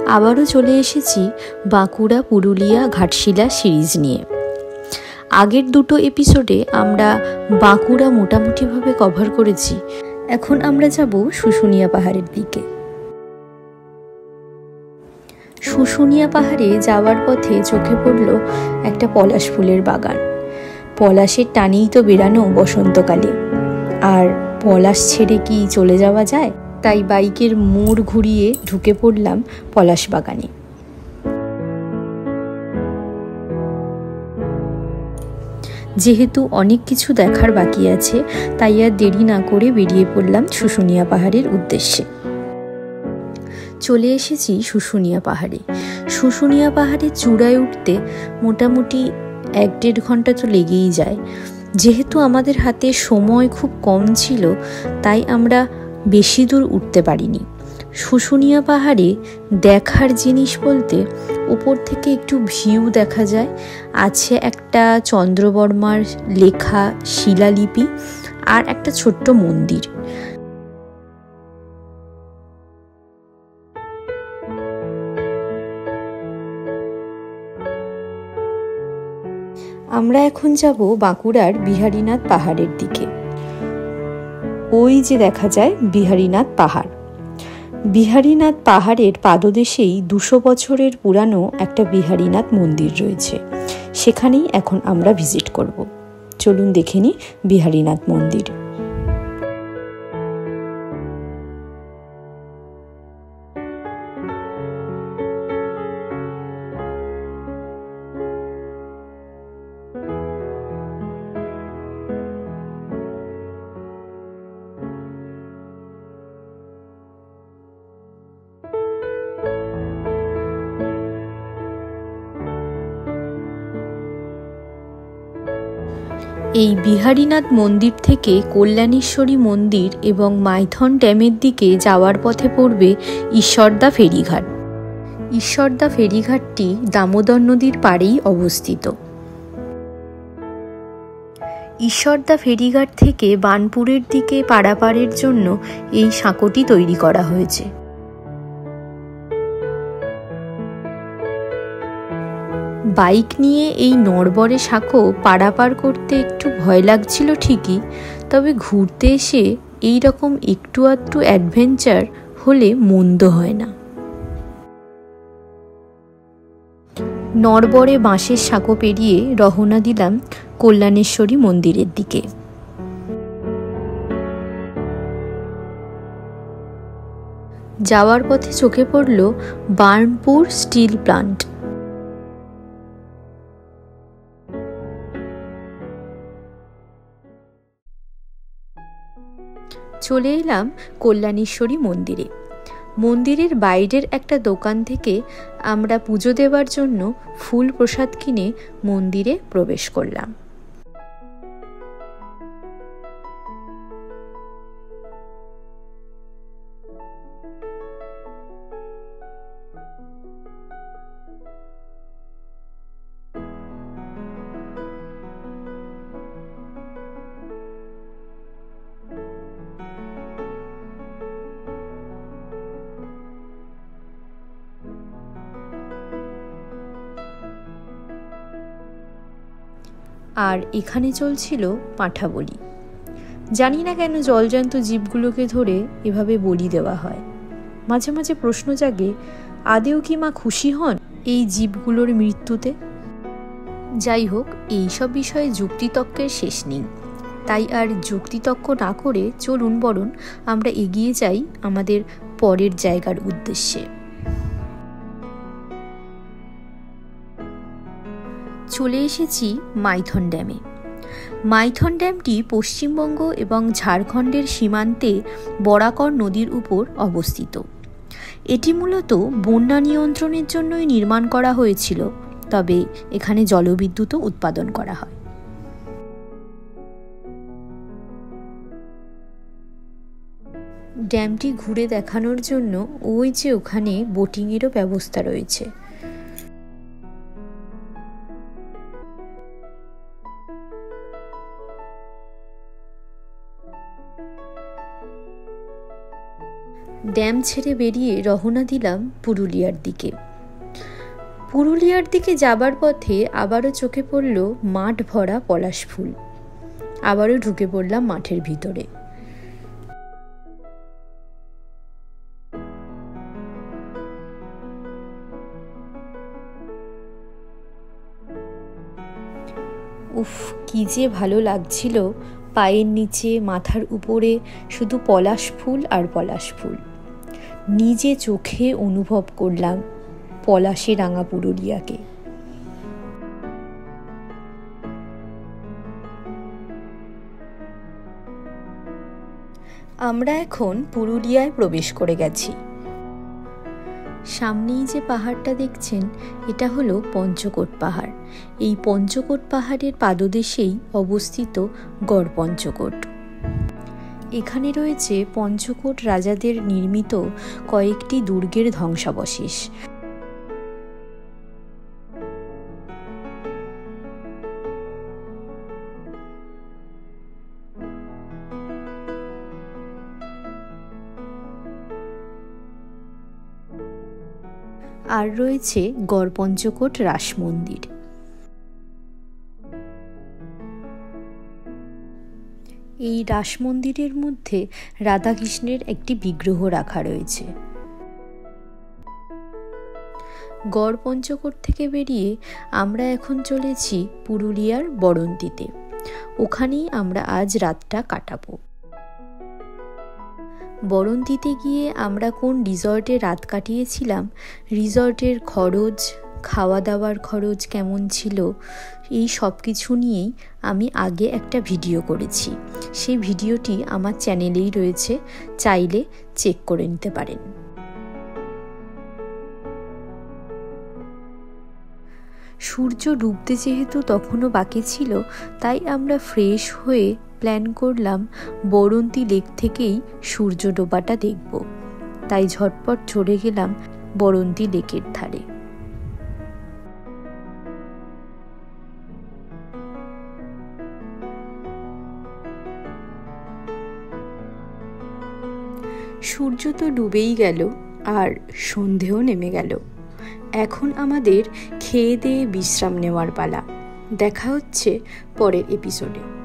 আবারও চলে এসেছি বাঁকুড়া পুরুলিয়া ঘাটশিলা সিরিজ নিয়ে। আগের দুটো এপিসোডে আমরা বাঁকুড়া মোটামুটিভাবে কভার করেছি। এখন আমরা যাব শুশুনিয়া পাহাড়ের দিকে। শুশুনিয়া পাহাড়ে যাওয়ার পথে চোখে পড়ল একটা পলাশ ফুলের বাগান। পলাশের টানেই তো বেরানো বসন্তকালে, আর পলাশ ছেড়ে কি চলে যাওয়া যায়? তাই বাইকের মোড় ঘুরিয়ে ঢুকে পড়লাম পলাশ বাগানে। যেহেতু অনেক কিছু দেখার বাকি আছে, তাই আর দেরি না করে বেরিয়ে পড়লাম শুশুনিয়া পাহাড়ের উদ্দেশ্যে। চলে এসেছি শুশুনিয়া পাহাড়ে। শুশুনিয়া পাহাড়ের চূড়ায় উঠতে মোটামুটি 1-1.5 ঘন্টা তো লেগেই যায়। যেহেতু আমাদের হাতে সময় খুব কম ছিল, তাই আমরা বেশি দূর উঠতে পারিনি। শুশুনিয়া পাহাড়ে দেখার জিনিস বলতে উপর থেকে একটু ভিউ দেখা যায়, আছে একটা চন্দ্রবর্মার লেখা শিলালিপি আর একটা ছোট্ট মন্দির। আমরা এখন যাব বাঁকুড়ার বিহারীনাথ পাহাড়ের দিকে। ওই যে দেখা যায় বিহারীনাথ পাহাড়। বিহারীনাথ পাহাড়ের পাদদেশেই 200 বছরের পুরানো একটা বিহারীনাথ মন্দির রয়েছে। সেখানেই এখন আমরা ভিজিট করব। চলুন দেখে নিই বিহারীনাথ মন্দির। এই বিহারীনাথ মন্দির থেকে কল্যাণেশ্বরী মন্দির এবং মাইথন ড্যামের দিকে যাওয়ার পথে পড়বে ঈশ্বরদা ফেরিঘাট। ঈশ্বরদা ফেরিঘাটটি দামোদর নদীর পাড়েই অবস্থিত। ঈশ্বরদা ফেরিঘাট থেকে বানপুরের দিকে পারাপারের জন্য এই সাঁকোটি তৈরি করা হয়েছে। বাইক নিয়ে এই নড়বড়ে সাঁকো পারাপার করতে একটু ভয় লাগছিল ঠিকই, তবে ঘুরতে এসে এই রকম একটু আধটু অ্যাডভেঞ্চার হলে মন্দ হয় না। নড়বড়ে বাঁশের সাঁকো পেরিয়ে রওনা দিলাম কল্যাণেশ্বরী মন্দিরের দিকে। যাওয়ার পথে চোখে পড়ল বার্নপুর স্টিল প্লান্ট। চলে এলাম কল্যাণেশ্বরী মন্দিরে। মন্দিরের বাইরের একটা দোকান থেকে আমরা পুজো দেওয়ার জন্য ফুল প্রসাদ কিনে মন্দিরে প্রবেশ করলাম। আর এখানে চলছিল পাঁঠা বলি। জানি না কেন জলজান্ত জীবগুলোকে ধরে এভাবে বলি দেওয়া হয়। মাঝে মাঝে প্রশ্ন জাগে, আদেও কি মা খুশি হন এই জীবগুলোর মৃত্যুতে? যাই হোক, এইসব বিষয়ে যুক্তিতর্কের শেষ নেই, তাই আর যুক্তিতর্ক না করে চলুন বরং আমরা এগিয়ে যাই আমাদের পরের জায়গার উদ্দেশ্যে। চলে এসেছি মাইথন ড্যামে। মাইথন ড্যামটি পশ্চিমবঙ্গ এবং ঝাড়খণ্ডের সীমান্তে বরাকর নদীর উপর অবস্থিত। এটি মূলত বন্যা নিয়ন্ত্রণের জন্যই নির্মাণ করা হয়েছিল, তবে এখানে জলবিদ্যুৎও উৎপাদন করা হয়। ড্যামটি ঘুরে দেখানোর জন্য ওই যে ওখানে বোটিংয়েরও ব্যবস্থা রয়েছে। ড্যাম ছেড়ে বেরিয়ে রওনা দিলাম পুরুলিয়ার দিকে। পুরুলিয়ার দিকে যাবার পথে আবারও চোখে পড়ল মাঠ ভরা পলাশ ফুল। আবারও ঢুকে পড়লাম মাঠের ভিতরে। উফ, কি যে ভালো লাগছিল! পায়ের নিচে, মাথার উপরে শুধু পলাশ ফুল আর পলাশ ফুল। নিজে চোখে অনুভব করলাম পলাশে রাঙা পুরুলিয়াকে। আমরা এখন পুরুলিয়ায় প্রবেশ করে গেছি। সামনেই যে পাহাড়টা দেখছেন, এটা হলো পঞ্চকোট পাহাড়। এই পঞ্চকোট পাহাড়ের পাদদেশেই অবস্থিত গড়পঞ্চকোট। এখানে রয়েছে পঞ্চকোট রাজাদের নির্মিত কয়েকটি দুর্গের ধ্বংসাবশেষ। আর রয়েছে গড়পঞ্চকোট রাস মন্দির। এই রাস মন্দিরের মধ্যে রাধাকৃষ্ণের একটি বিগ্রহ রাখা রয়েছে। গড়পঞ্চকোট থেকে বেরিয়ে আমরা এখন চলেছি পুরুলিয়ার বড়ন্তিতে। ওখানেই আমরা আজ রাতটা কাটাবো। বড়ন্তিতে গিয়ে আমরা কোন রিসর্টে রাত কাটিয়েছিলাম, রিসর্টের খরচ, খাওয়া দাওয়ার খরচ কেমন ছিল, এই সব কিছু নিয়েই আমি আগে একটা ভিডিও করেছি। সেই ভিডিওটি আমার চ্যানেলেই রয়েছে, চাইলে চেক করে নিতে পারেন। সূর্য ডুবতে যেহেতু তখনও বাকি ছিল, তাই আমরা ফ্রেশ হয়ে প্ল্যান করলাম বড়ন্তি লেক থেকেই সূর্য ডোবাটা দেখব। তাই ঝটপট চলে গেলাম বড়ন্তি লেকের ধারে। সূর্য তো ডুবেই গেল আর সন্ধেও নেমে গেল। এখন আমাদের খেয়ে দিয়ে বিশ্রাম নেওয়ার পালা। দেখা হচ্ছে পরের এপিসোডে।